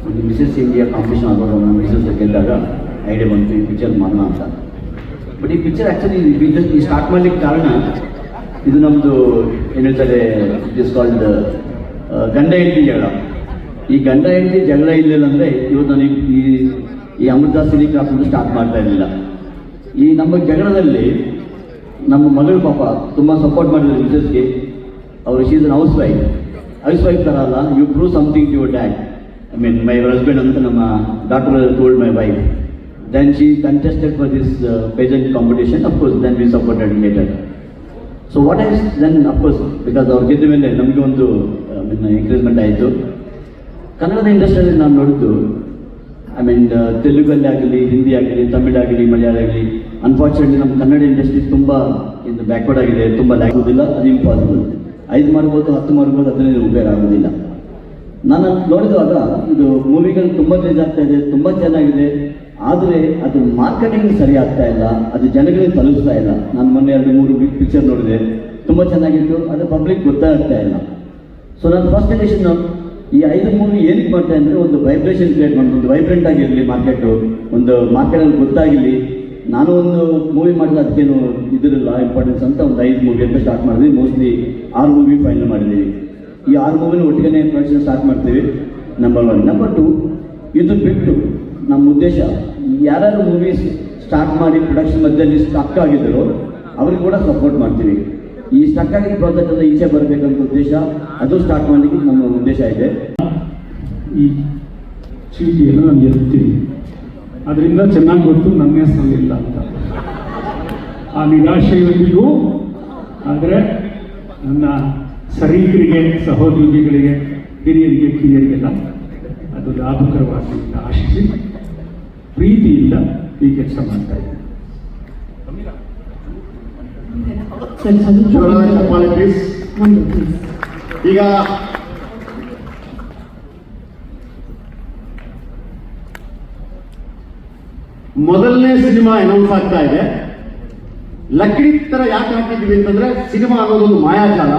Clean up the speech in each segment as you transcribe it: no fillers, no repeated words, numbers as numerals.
ಒಂದು Mrs India competition ಆಗೋದು ನಮ್ಮ ಮಿಸಸ್ ಗೆದ್ದಾಗ ಐಡಿಯಾ ಬಂತು ಈ ಪಿಕ್ಚರ್ ಮಾಡೋಣ ಅಂತ. ಬಟ್ ಈ ಪಿಕ್ಚರ್ ಆ್ಯಕ್ಚುಲಿ ಈ ಸ್ಟಾರ್ಟ್ ಮಾಡಲಿಕ್ಕೆ ಕಾರಣ ಇದು ನಮ್ಮದು ಏನು ಹೇಳ್ತಾರೆ, ಇಟ್ ಇಸ್ ಕಾಲ್ಡ್ ಗಂಡ ಹೆಂಡತಿ ಜಗಳ. ಈ ಗಂಡ ಹೆಂಡತಿ ಜಗಳ ಇರಲಿಲ್ಲ ಅಂದರೆ ಇವತ್ತು ನಾನು ಈ ಅಮೃತ ಸಿನಿ ಕ್ರಾಫ್ಟ್ ಸ್ಟಾರ್ಟ್ ಮಾಡ್ತಾ ಇರಲಿಲ್ಲ. ಈ ನಮ್ಮ ಜಗಳದಲ್ಲಿ ನಮ್ಮ ಮಗಳು ಪಾಪ ತುಂಬ ಸಪೋರ್ಟ್ ಮಾಡಿದ್ರು ಮಿಸಸ್ಗೆ. ಅವರು ಶೀಸ್ ಅನ್ ಹೌಸ್ ವೈಫ್ ಥರ ಅಲ್ಲ, you prove something to your dad, I mean my husband ಅಂತ ನಮ್ಮ doctor told my wife. Then she contested for this pageant competition. Of course then we supported later. So what is then of course because ಅವ್ರು ಗೆದ್ದ ಮೇಲೆ ನಮಗೆ ಒಂದು encouragement ಆಯಿತು. ಕನ್ನಡದ ಇಂಡಸ್ಟ್ರಿಯಲ್ಲಿ ನಾನು ನೋಡಿದ್ದು, ಐ ಮೀನ್ ತೆಲುಗಲ್ಲಿ ಆಗಲಿ, ಹಿಂದಿ ಆಗಲಿ, ತಮಿಳ್ ಆಗಲಿ, ಮಲಯಾಳ ಆಗಲಿ, ಅನ್ಫಾರ್ಚುನೇಟ್ಲಿ ನಮ್ಮ ಕನ್ನಡ ಇಂಡಸ್ಟ್ರಿ ತುಂಬ ಇದು ಬ್ಯಾಕ್ವರ್ಡ್ ಆಗಿದೆ, ತುಂಬ ಆಗೋದಿಲ್ಲ. ಅದು ಇಂಪಾಸಿಬಲ್. 5 ಮಾಡ್ಬೋದು, 10 ಮಾಡ್ಬೋದು, 15 ಉಪಯೋಗ ಆಗೋದಿಲ್ಲ. ನಾನು ನೋಡಿದಾಗ ಇದು ಮೂವಿಗಳು ತುಂಬ ರಿಲೀಸ್ ಆಗ್ತಾ ಇದೆ, ತುಂಬ ಚೆನ್ನಾಗಿದೆ. ಆದರೆ ಅದು ಮಾರ್ಕೆಟಿಂಗ್ ಸರಿ ಆಗ್ತಾ ಇಲ್ಲ, ಅದು ಜನಗಳಿಗೆ ತಲುಪಿಸ್ತಾ ಇಲ್ಲ. ನಾನು ಮೊನ್ನೆ 2-3 ಬಿಗ್ ಪಿಕ್ಚರ್ ನೋಡಿದೆ, ತುಂಬ ಚೆನ್ನಾಗಿತ್ತು, ಅದು ಪಬ್ಲಿಕ್ ಗೊತ್ತಾಗ್ತಾ ಇಲ್ಲ. ಸೊ ನಾನು ಫಸ್ಟ್ ಎಡಿಷನ್ ಈ 5 ಮೂವಿ ಏನಕ್ಕೆ ಮಾಡ್ತಾ ಅಂದರೆ ಒಂದು ವೈಬ್ರೇಷನ್ ಕ್ರಿಯೇಟ್ ಮಾಡೋದು, ಒಂದು ವೈಬ್ರೆಂಟ್ ಆಗಿರಲಿ ಮಾರ್ಕೆಟು, ಒಂದು ಮಾರ್ಕೆಟಲ್ಲಿ ಗೊತ್ತಾಗಿರಲಿ. ನಾನು ಒಂದು ಮೂವಿ ಮಾಡಿದ್ರೆ ಅದಕ್ಕೇನು ಇದಿರಲ್ಲ ಇಂಪಾರ್ಟೆನ್ಸ್ ಅಂತ ಒಂದು 5 ಮೂವಿ ಅಂತ ಸ್ಟಾರ್ಟ್ ಮಾಡಿದ್ವಿ. ಮೋಸ್ಟ್ಲಿ 6 ಮೂವಿ ಫೈನಲ್ ಮಾಡಿದ್ದೀವಿ. ಈ 6 ಮೂವಿನ ಒಟ್ಟಿಗೆ ಪ್ರೊಡಕ್ಷನ್ ಸ್ಟಾರ್ಟ್ ಮಾಡ್ತೀವಿ. ನಂಬರ್ 1. ನಂಬರ್ 2, ಇದು ಬಿಟ್ಟು ನಮ್ಮ ಉದ್ದೇಶ ಯಾರ್ಯಾರು ಮೂವೀಸ್ ಸ್ಟಾರ್ಟ್ ಮಾಡಿ ಪ್ರೊಡಕ್ಷನ್ ಮಧ್ಯದಲ್ಲಿ ಸ್ಟಕ್ ಆಗಿದ್ದರು ಅವ್ರಿಗೆ ಕೂಡ ಸಪೋರ್ಟ್ ಮಾಡ್ತೀವಿ. ಈ ಸ್ಟಕ್ ಆಗಿದ್ದ ಪ್ರಾಜೆಕ್ಟ್ ಎಲ್ಲ ಈಚೆ ಬರಬೇಕಂತ ಉದ್ದೇಶ, ಅದು ಸ್ಟಾರ್ಟ್ ಮಾಡಲಿಕ್ಕೆ ನಮ್ಮ ಉದ್ದೇಶ ಇದೆ. ಈ ಚೀಟಿಯನ್ನು ನಾನು ಎತ್ತೀನಿ, ಅದರಿಂದ ಚೆನ್ನಾಗಿ ಗೊತ್ತು ನನ್ನ ಹೆಸರಿಲ್ಲ ಅಂತ. ಆ ನಿರಾಶೆಯೊಂದಿಗೂ ಆದರೆ ನನ್ನ ಸರೀಕರಿಗೆ, ಸಹೋದ್ಯೋಗಿಗಳಿಗೆ, ಹಿರಿಯರಿಗೆ, ಕಿರಿಯರಿಗೆಲ್ಲ ಅದು ಲಾಭಕರವಾಗಿ ಆಶಿಸಿ ಪ್ರೀತಿಯಿಂದ ಈ ಕೆಲಸ ಮಾಡ್ತಾ ಇದ್ದೀನಿ. ಈಗ ಮೊದಲನೇ ಸಿನಿಮಾ ಅನೌನ್ಸ್ ಆಗ್ತಾ ಇದೆ. ಲಕ್ಕಡಿ ತರ ಯಾಕೆ ಹಾಕಿದ್ವಿ ಅಂತಂದ್ರೆ, ಸಿನಿಮಾ ಅನ್ನೋದೊಂದು ಮಾಯಾಜಾಲ.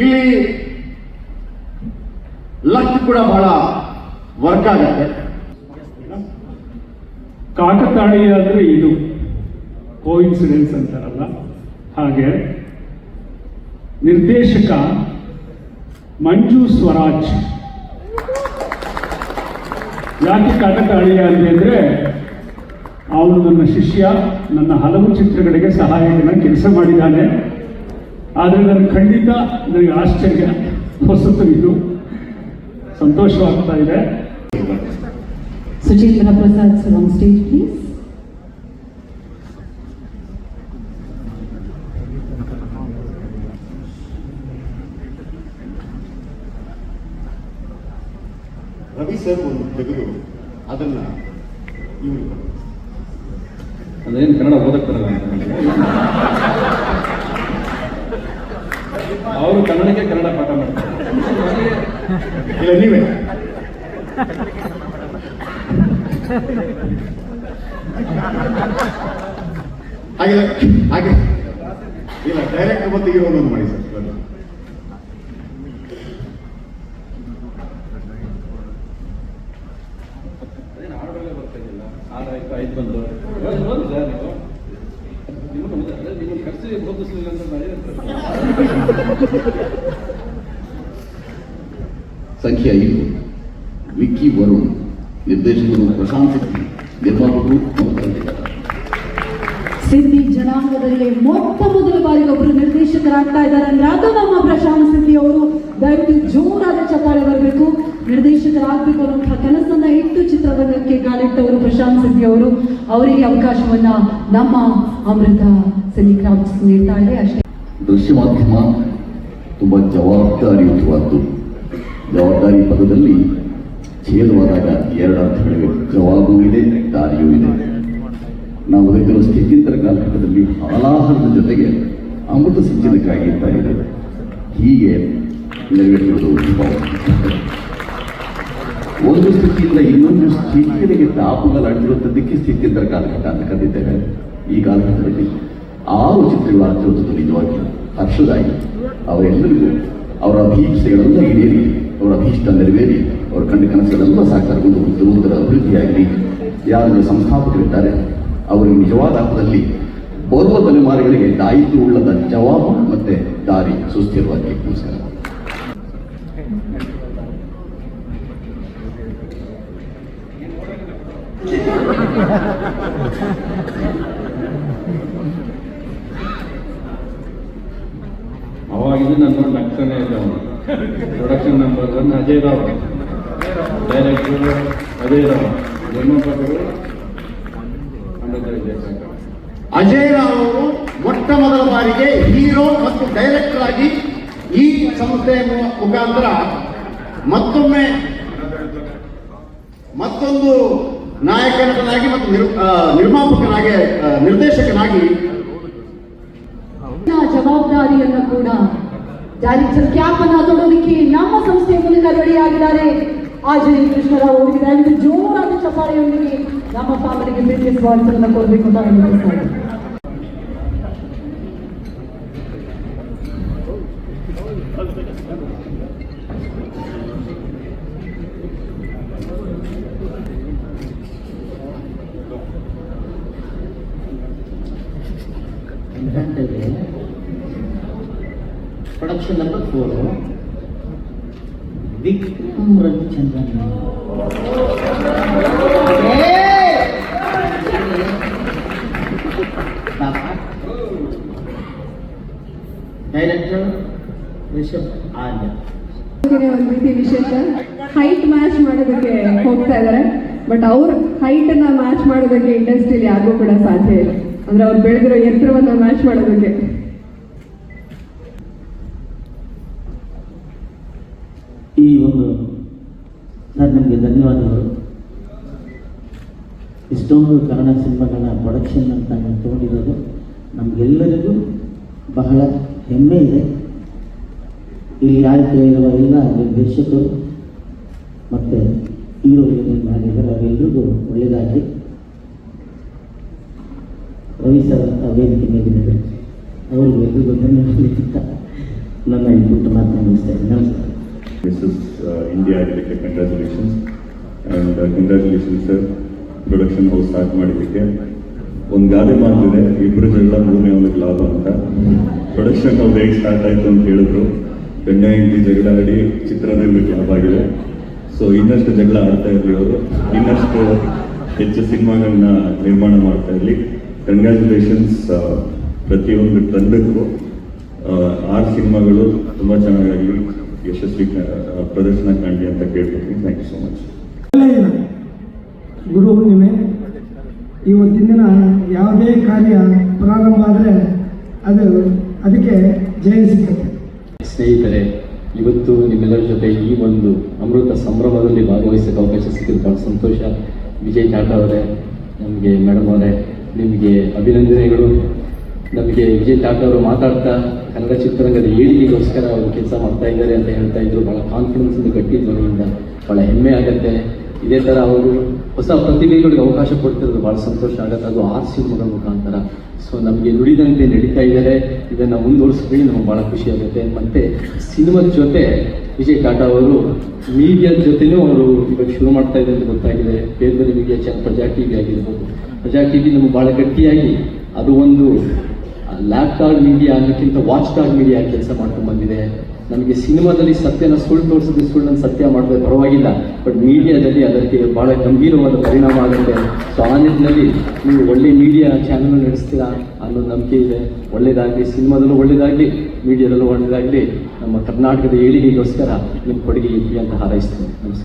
ಇಲ್ಲಿ ಲಕ್ ಕೂಡ ಬಹಳ ವರ್ಕ್ ಆಗತ್ತೆ. ಕಾಕತಾಳೀಯ ಅಂದ್ರೆ ಇದು ಕೋಇನ್ಸಿಡೆನ್ಸ್ ಅಂತಾರಲ್ಲ ಹಾಗೆ. ನಿರ್ದೇಶಕ ಮಂಜು ಸ್ವರಾಜ್ ಯಾಕೆ ಕಾಕತಾಳೀಯ ಅಂದ್ರೆ ಅವನು ನನ್ನ ಶಿಷ್ಯ, ನನ್ನ ಹಲವು ಚಿತ್ರಗಳಿಗೆ ಸಹಾಯಕನ ಕೆಲಸ ಮಾಡಿದ್ದಾನೆ. ಆದರೆ ನನಗೆ ಖಂಡಿತ ನನಗೆ ಆಶ್ಚರ್ಯ, ಹೊಸತು, ಇದು ಸಂತೋಷವಾಗ್ತಾ ಇದೆ. Suchitra Prasad sir on stage, please. Ravi sir ಒಂದು ತೆಗೆದು ಅದನ್ನ ಅದೇನು ಕನ್ನಡ ಓದಕ್ಕೆ ಬರಲ್ಲ ಅಂತ ಅವರು ಕನ್ನಡಕ್ಕೆ ಕನ್ನಡ ಪಾಠ ಮಾಡ್ತಾರೆ. ಇಲ್ಲ ನೀವೇ ಹಾಗೆ ಹಾಗೆ ಇಲ್ಲ, ಡೈರೆಕ್ಟ್ ಮತ್ತೆ ಒಂದೊಂದು ಮಾಡಿ ಸರ್. ಸಂಖ್ಯೆ 5, ವಿಕ್ಕಿ ವರುಣ್, ನಿರ್ದೇಶಕರು ಪ್ರಶಾಂತ್ ಸಿದ್ದಿ, ನಿರ್ಮಾಪಕರು ಸಿದ್ದಿ ಜನಾಂಗದಲ್ಲಿ ಮೊಟ್ಟ ಮೊದಲ ಬಾರಿಗೆ ಒಬ್ಬರು ನಿರ್ದೇಶಕರಾಗ್ತಾ ಇದ್ದಾರೆ ಅಂದ್ರೆ ಅದು ನಮ್ಮ ಪ್ರಶಾಂತ್ ಸಿದ್ದಿ ಅವರು. ದಯವಿಟ್ಟು ಜೋರಾದ ಚಪ್ಪಾಳೆ ಬರಬೇಕು. ನಿರ್ದೇಶಕರಾಗಬೇಕು ಅನ್ನುವಂತಹ ಕನಸನ್ನ ಇಟ್ಟು ಚಿತ್ರರಂಗಕ್ಕೆ ಕಾಲಿಟ್ಟವರು ಪ್ರಶಾಂತ್ ಸಿದ್ದಿ ಅವರು. ಅವರಿಗೆ ಅವಕಾಶವನ್ನ ನಮ್ಮ ಅಮೃತ ಸಿನಿ ಕ್ರಾಫ್ಟ್ಸ್ ನೀಡ್ತಾ ಇದೆ. ಅಷ್ಟೇ. ದೃಶ್ಯ ಮಾಧ್ಯಮ ತುಂಬಾ ಜವಾಬ್ದಾರಿಯುತವಾದ್ದು. ಜವಾಬ್ದಾರಿ ಪದದಲ್ಲಿ ಛೇದವಾದಾಗ 2 ಅರ್ಥಗಳಿವೆ. ಜವಾಬು ಇದೆ, ದಾರಿಯೂ ಇದೆ. ನಾವು ಬದುಕಿರುವ ಸ್ಥಿತ್ಯಂತರ ಕಾಲಘಟ್ಟದಲ್ಲಿ ಹಾಲಾಹಲದ ಜೊತೆಗೆ ಅಮೃತ ಸಿಂಚನಕ್ಕಾಗಿ ಇರ್ತಾ ಇದೆ. ಹೀಗೆ ನೆರವೇರಿಸುವುದು ಒಂದು ಸ್ಥಿತಿಯಿಂದ ಇನ್ನೊಂದು ಸ್ಥಿತಿಗಳಿಗೆ ತಾಪುಗಳಾಡಿರುವಂಥದ್ದಕ್ಕೆ ಸ್ಥಿತ್ಯಂತರ ಕಾಲಘಟ್ಟ ಅಂತ ಕರೀತೇವೆ. ಈ ಕಾಲಘಟ್ಟದಲ್ಲಿ 6 ಚಿತ್ರಗಳ ಅರ್ಥವತ್ತು ನಿಜವಾಗಿ ಹರ್ಷದಾಗಿ ಅವರೆಲ್ಲರಿಗೂ ಅವರ ಅಭೀಪ್ಸೆಗಳೆಲ್ಲ ಈಡೇರಿ, ಅವರ ಅಭೀಷ್ಟ ನೆರವೇರಿ, ಅವರ ಕಂಡ ಕನಸುಗಳೆಲ್ಲ ಸಾಕಾರಗೊಂಡು ಪ್ರತಿಯಾಗಿ ಯಾರು ಸಂಸ್ಥಾಪಕರಿದ್ದಾರೆ ಅವರಿಗೆ ನಿಜವಾದ ಅರ್ಥದಲ್ಲಿ ಬರುವ ತಲೆಮಾರುಗಳಿಗೆ ದಾಯಿತು ಉಳ್ಳದ ಜವಾಬು ಮತ್ತೆ ದಾರಿ ಸುಸ್ಥಿರವಾಗಿ. ನಮಸ್ಕಾರ. ಅವಾಗಿದ್ದು ನನ್ನ ನಗ್ತಾನೆ ಇದೆ ಅವನು. Production number 1 Ajay Rao, director Ajay Rao, ನಿರ್ಮಾಪಕರು ಅಜಯ್ ರಾವ್ ಅವರು ಮೊಟ್ಟ ಮೊದಲ ಬಾರಿಗೆ ಹೀರೋ ಮತ್ತು ಡೈರೆಕ್ಟರ್ ಆಗಿ ಈ ಸಂಸ್ಥೆಯ ಮುಖಾಂತರ ಮತ್ತೊಂದು ನಾಯಕನಾಗಿ ಮತ್ತು ನಿರ್ಮಾಪಕನಾಗಿ ನಿರ್ದೇಶಕನಾಗಿ ಜವಾಬ್ದಾರಿಯನ್ನು ಕೂಡ ಡೈರೆಕ್ಟರ್ ಕ್ಯಾಪ್ ಅನ್ನ ತೊಡೋದಕ್ಕೆ ನಮ್ಮ ಸಂಸ್ಥೆಯ ಮೂಲಕ ರೆಡಿಯಾಗಿದ್ದಾರೆ ಅಜಯ್ ಕೃಷ್ಣರಾವ್ ಅವರಿಗೆ ದಯವಿಟ್ಟು ಜೋರಾದ ಚಪ್ಪಾಳೆಯೊಂದಿಗೆ ನಮ್ಮ ಫ್ಯಾಮಿಲಿಗೆ ಪ್ರೀತಿಯ ಸ್ವಾಗತವನ್ನು ಕೊಡಬೇಕು ಅಂತ ವಿನಂತಿಸ್ತಾರೆ. Production number 4 Vikram Ravichandran, director Rishab Arya. ಒಂದು ರೀತಿ ವಿಶೇಷ ಹೈಟ್ ಮ್ಯಾಚ್ ಮಾಡೋದಕ್ಕೆ ಹೋಗ್ತಾ ಇದ್ದಾರೆ, ಬಟ್ ಅವ್ರ ಹೈಟ್ ಅನ್ನ ಮ್ಯಾಚ್ ಮಾಡೋದಕ್ಕೆ ಇಂಡಸ್ಟ್ರಿಯಲ್ಲಿ ಯಾರಿಗೂ ಕೂಡ ಸಾಧ್ಯ ಇಲ್ಲ. ಅಂದ್ರೆ ಅವ್ರು ಬೆಳೆದಿರೋ ಎತ್ತರವನ್ನ ಮ್ಯಾಚ್ ಮಾಡೋದಕ್ಕೆ. ಈ ಒಂದು ಸರ್ ನಿಮಗೆ ಧನ್ಯವಾದಗಳು. ಇಷ್ಟೊಂದು ಕನ್ನಡ ಸಿನಿಮಾಗಳ ಪ್ರೊಡಕ್ಷನ್ ಅಂತ ನೀವು ತಗೊಂಡಿರೋದು ನಮಗೆಲ್ಲರಿಗೂ ಬಹಳ ಹೆಮ್ಮೆ ಇದೆ. ಇಲ್ಲಿ ಆಯ್ಕೆ ಇರುವ ಎಲ್ಲ ನಿರ್ದೇಶಕರು ಮತ್ತು ಹೀರೋ ಏನೇನು ಮಾಡಿದ್ದಾರೆ ಅವರೆಲ್ಲರಿಗೂ ಒಳ್ಳೆಯದಾಗಿ. ರವಿ ಸರ್ ಅಂತ ವೇದಿಕೆ ಮೇಲಿದ್ದಾರೆ, ಅವ್ರಿಗೂ ಎಲ್ರಿಗೂ ಧನ್ಯವಾದ ನನ್ನ ಈ ಪುಟ್ಟ ಮಾತನ್ನು ಮುಗಿಸ್ತಾ ಇದ್ದೀನಿ. ನಮಸ್ಕಾರ. Mrs. India ಆಗಲಿಕ್ಕೆ congratulations and congratulations sir. Production house start ಮಾಡಿದ್ದಕ್ಕೆ ಒಂದು ಗಾದೆ ಮಾತಿದೆ, ಇಬ್ಬರು ಜಗಳ ಮೂರನೇ ಅವನಿಗೆ ಲಾಭ ಅಂತ. ಪ್ರೊಡಕ್ಷನ್ ಹೌಸ್ ಹೇಗೆ ಸ್ಟಾರ್ಟ್ ಆಯಿತು ಅಂತ ಹೇಳಿದ್ರು, ಗಂಡ ಹೆಂಡತಿ ಜಗಳ ಆಡಿ ಚಿತ್ರದಲ್ಲಿ ಲಾಭ ಆಗಿದೆ. ಸೊ ಇನ್ನಷ್ಟು ಜಗಳ ಆಡ್ತಾ ಇರಲಿ ಅವರು, ಇನ್ನಷ್ಟು ಹೆಚ್ಚು ಸಿನಿಮಾಗಳನ್ನ ನಿರ್ಮಾಣ ಮಾಡ್ತಾ ಇರಲಿ. ಕಂಗ್ರ್ಯಾಚುಲೇಷನ್ಸ್ ಪ್ರತಿಯೊಂದು ತಂಡಕ್ಕೂ. 6 ಸಿನಿಮಾಗಳು ತುಂಬ ಚೆನ್ನಾಗಾಗಲಿ, ಯಶಸ್ವಿ ಪ್ರದರ್ಶನ ಕಾಣಲಿ ಅಂತ ಕೇಳ್ಕೊತೀನಿ. Thank you so much. Guru Hunnime ಇವತ್ತಿನ ದಿನ ಯಾವುದೇ ಕಾರ್ಯ ಪ್ರಾರಂಭ ಆದರೆ ಅದಕ್ಕೆ ಜಯ ಸಿಗುತ್ತೆ. ಸ್ನೇಹಿತರೆ, ಇವತ್ತು ನಿಮ್ಮೆಲ್ಲರ ಜೊತೆ ಈ ಒಂದು ಅಮೃತ ಸಂಭ್ರಮದಲ್ಲಿ ಭಾಗವಹಿಸೋಕ್ಕೆ ಅವಕಾಶ ಸಿಕ್ಕಿದ್ದು ಭಾಳ ಸಂತೋಷ. ವಿಜಯ್ ಟಾಟಾ ಅವರೇ, ನಮಗೆ ಮೇಡಮ್ ಅವರೇ, ನಿಮಗೆ ಅಭಿನಂದನೆಗಳು. ನಮಗೆ ವಿಜಯ್ ಟಾಟಾ ಅವರು ಮಾತಾಡ್ತಾ ಕನ್ನಡ ಚಿತ್ರರಂಗದ ಏಳಿಗೆಗೋಸ್ಕರ ಅವರು ಕೆಲಸ ಮಾಡ್ತಾ ಇದ್ದಾರೆ ಅಂತ ಹೇಳ್ತಾ ಇದ್ರು. ಭಾಳ ಕಾನ್ಫಿಡೆನ್ಸಿಂದ ಗಟ್ಟಿ ಧ್ವನಿಯಿಂದ ಭಾಳ ಹೆಮ್ಮೆ ಆಗುತ್ತೆ. ಇದೇ ಥರ ಅವರು ಹೊಸ ಪ್ರತಿಭೆಗಳಿಗೆ ಅವಕಾಶ ಕೊಡ್ತಿರೋದು ಭಾಳ ಸಂತೋಷ ಆಗುತ್ತೆ, ಅದು 6 ಸಿನಿಮಾಗಳ ಮುಖಾಂತರ. ಸೊ ನಮಗೆ ನುಡಿದಂತೆ ನಡೀತಾ ಇದ್ದಾರೆ, ಇದನ್ನು ಮುಂದುವರಿಸಿದ್ರೆ ನಮಗೆ ಭಾಳ ಖುಷಿ ಆಗುತ್ತೆ. ಮತ್ತು ಸಿನಿಮಾದ ಜೊತೆ ವಿಜಯ್ ಟಾಟಾ ಅವರು ಮೀಡಿಯಾದ ಜೊತೆನೂ ಅವರು ಇವಾಗ ಶುರು ಮಾಡ್ತಾ ಇದೆ ಅಂತ ಗೊತ್ತಾಗಿದೆ. ಬೇರೆ ಬೇರೆ media channel, Praja T V ಆಗಿರ್ಬೋದು. ಪ್ರಜಾ ಟಿ ವಿ ನಮಗೆ ಭಾಳ ಗಟ್ಟಿಯಾಗಿ ಅದು ಒಂದು ಲ್ಯಾಪ್ಟಾಪ್ ಮೀಡಿಯಾ ಅನ್ನೋಕ್ಕಿಂತ ವಾಚ್ ಟಾಗ್ ಮೀಡಿಯಾ ಕೆಲಸ ಮಾಡ್ಕೊಂಡು ಬಂದಿದೆ. ನಮಗೆ ಸಿನಿಮಾದಲ್ಲಿ ಸತ್ಯನ ಸುಳ್ಳು ತೋರಿಸಿದ್ರೆ ಸುಳ್ಳನ್ನು ಸತ್ಯ ಮಾಡಿದ್ರೆ ಪರವಾಗಿಲ್ಲ, ಬಟ್ ಮೀಡಿಯಾದಲ್ಲಿ ಅದಕ್ಕೆ ಭಾಳ ಗಂಭೀರವಾದ ಪರಿಣಾಮ ಆಗುತ್ತೆ. ಸೊ ಆ ನಿಟ್ಟಿನಲ್ಲಿ ನೀವು ಒಳ್ಳೆ ಮೀಡಿಯಾ ಚಾನಲ್ ನಡೆಸ್ತೀರಾ ಅನ್ನೋ ನಂಬಿಕೆ ಇದೆ. ಒಳ್ಳೆಯದಾಗಲಿ, ಸಿನಿಮಾದಲ್ಲೂ ಒಳ್ಳೆಯದಾಗಲಿ, ಮೀಡಿಯಾದಲ್ಲೂ ಒಳ್ಳೆಯದಾಗಲಿ. ನಮ್ಮ ಕರ್ನಾಟಕದ ಏಳಿಗೆಗೋಸ್ಕರ ನಿಮ್ಮ ಕೊಡುಗೆ ಇರಲಿ ಅಂತ ಹಾರೈಸ್ತೀನಿ. ನಮಸ್ಕಾರ.